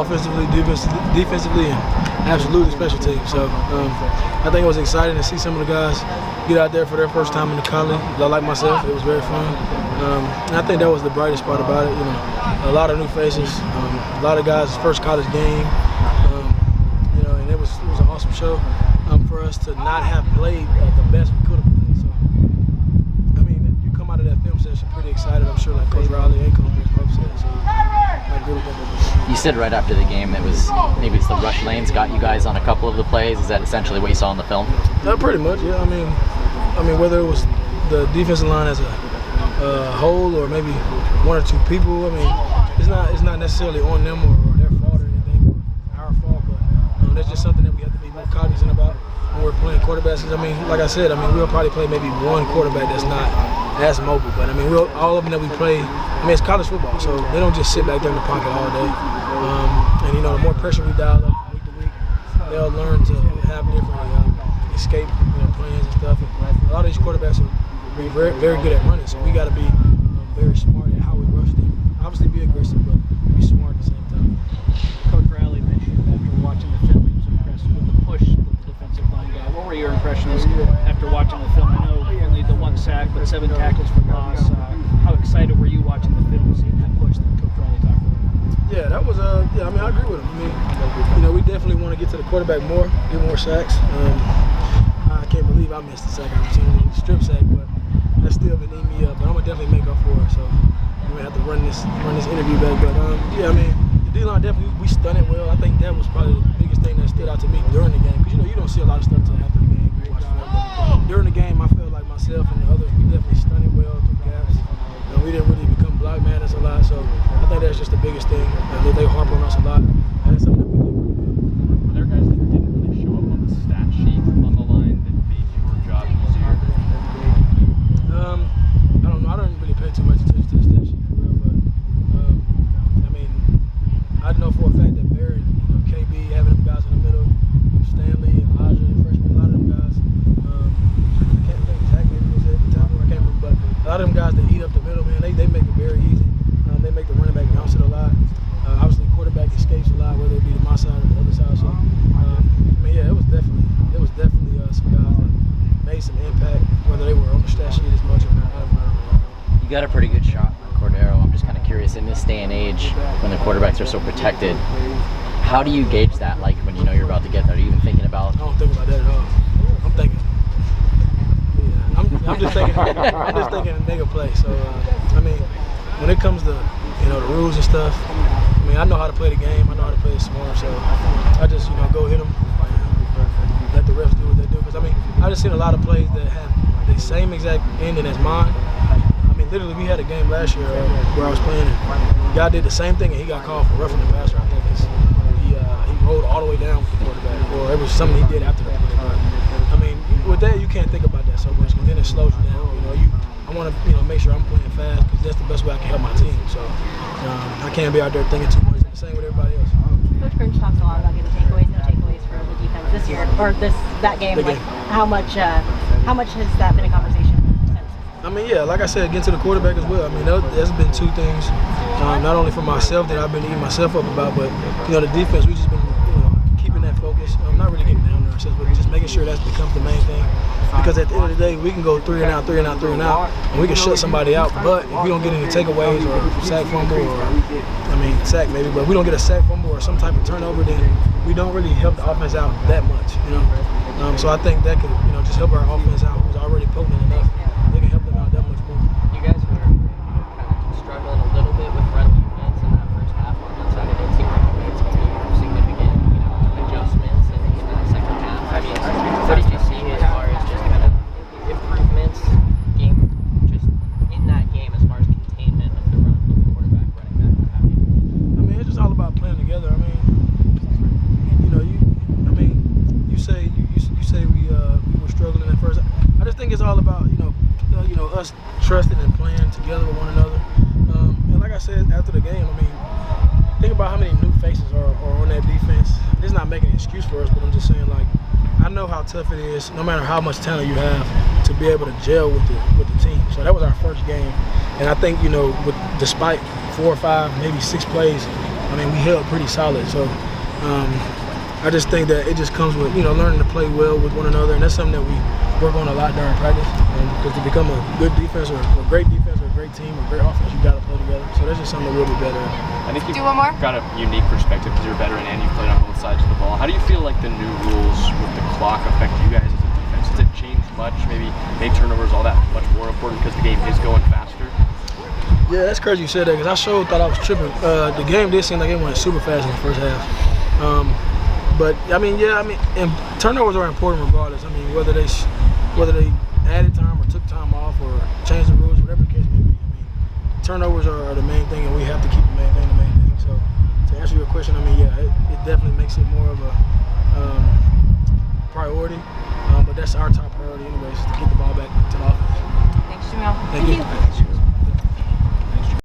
offensively, defensively, and absolutely special teams. So I think it was exciting to see some of the guys get out there for their first time in the college. Like myself, it was very fun. And I think that was the brightest part about it. A lot of new faces, a lot of guys' first college game. And it was an awesome show for us to not have played at the best we could have played. So I mean, you come out of that film session pretty excited. I'm sure, like Coach Riley and Coach Pope said. So you said right after the game it was maybe it's the rush lanes got you guys on a couple of the plays. Is that essentially what you saw in the film? Pretty much, yeah. I mean, whether it was the defensive line as a whole or maybe one or two people, I mean, it's not necessarily on them or their fault or anything, or our fault, but that's just something that we have to be more cognizant about when we're playing quarterbacks. I mean, like I said, we'll probably play maybe one quarterback that's not as mobile, but I mean, all of them that we play, it's college football, so they don't just sit back there in the pocket all day. And the more pressure we dial up week to week, they'll learn to have different escape plans and stuff. And a lot of these quarterbacks are very, very good at running, so we got to be very smart at how we rush them. Obviously, be aggressive, but be smart at the same time. Coach Riley mentioned after watching the film, he was impressed with the push that the defensive line got. What were your impressions after watching the film? I know only the 1 sack, but 7 tackles for loss. How excited were you watching the film, seeing that push that Coach Riley talked about? Yeah, that was I agree with him. We definitely want to get to the quarterback more, get more sacks. I can't believe I missed the sack opportunity, strip sack, but that's still been eating me up. But I'm gonna definitely make up for it. So I'm gonna have to run this interview back. But the D-line definitely we stunned it well. I think that was probably the biggest thing that stood out to me during the game, because you don't see a lot of stuff until after the game. During the game, I felt like myself and the others, we definitely stunned it well, took gaps. We didn't really become block madness a lot, so I think that's just the biggest thing. They harp on us a lot, and it's something that we do. Were there guys that didn't really show up on the stat sheet on the line that made your job easier? I don't know. I don't really pay too much attention to the stat sheet, but I know for a fact that Barrett, KB, having them guys in the middle, Stanley, Elijah, the freshman, a lot of them guys. I can't think exactly who was at the time. I can't remember, but a lot of them guys that eat up the middle, man, they make it very easy. They make the running back bounce it a lot. Obviously, quarterback escapes a lot, whether it be to my side or the other side. So, it was definitely some guys that made some impact, whether they were on the stat sheet as much or not. You got a pretty good shot on Cordero. I'm just kind of curious, in this day and age when the quarterbacks are so protected, how do you gauge that? Like when you know you're about to get there, are you even thinking about? I don't think about that at all. I'm thinking. I'm just thinking mega play. So when it comes to the rules and stuff, I know how to play the game. I know how to play it smart. So I just go hit them, let the refs do what they do. Because I just seen a lot of plays that had the same exact ending as mine. Literally, we had a game last year where I was playing, and the guy did the same thing, and he got called for roughing the passer. I think he rolled all the way down with the quarterback, or it was something he did after the play. With that, you can't think about that so much, because then it slows you down. I want to make sure I'm playing fast, because that's the best way I can help my team. So I can't be out there thinking too much. The same with everybody else. Coach Grinch talks a lot about getting takeaways, no takeaways for the defense this year, or that game. How much has that been a conversation since? Like I said, getting to the quarterback as well. There's been two things, not only for myself that I've been eating myself up about, but the defense. We just been keeping that focus. Not really getting down there ourselves, but just making sure that becomes the main thing. Because at the end of the day, we can go 3 and out, and we can shut somebody out. But if we don't get any takeaways or sack fumble, or sack maybe, but we don't get a sack fumble or some type of turnover, then we don't really help the offense out that much. So I think that could just help our offense out, who's already potent enough. They can help them out that much more. You guys were kind of struggling a little bit with run defense in that first half on that side. It didn't seem like you made some significant adjustments in the second half. What did you see as far as just kind of improvements just in that game as far as containment of the run, the quarterback running back, what have you? It's just all about playing together. You say we were struggling at first. I just think it's all about us trusting and playing together with one another. And like I said after the game, think about how many new faces are on that defense. This is not making an excuse for us, but I'm just saying, I know how tough it is, no matter how much talent you have, to be able to gel with the team. So that was our first game, and I think despite 4 or 5, maybe 6 plays I mean, we held pretty solid. So I just think that it just comes with, learning to play well with one another, and that's something that we work on a lot during practice. Because to become a good defense or a great defense or a great team or great offense, you got to play together. So that's just something that we'll be better at. I think you've got a unique perspective because you're a veteran and you've played on both sides of the ball. How do you feel like the new rules with the clock affect you guys as a defense? Has it changed much? Maybe make turnovers all that much more important because the game is going faster? Yeah, that's crazy you said that because I sure thought I was tripping. The game did seem like it went super fast in the first half. But and turnovers are important regardless. I mean, whether they added time or took time off or changed the rules, whatever the case may be. I mean, turnovers are the main thing, and we have to keep the main thing. So to answer your question, it definitely makes it more of a priority. But that's our top priority anyways, to get the ball back to the offense. Thanks, Jamil. Thank you.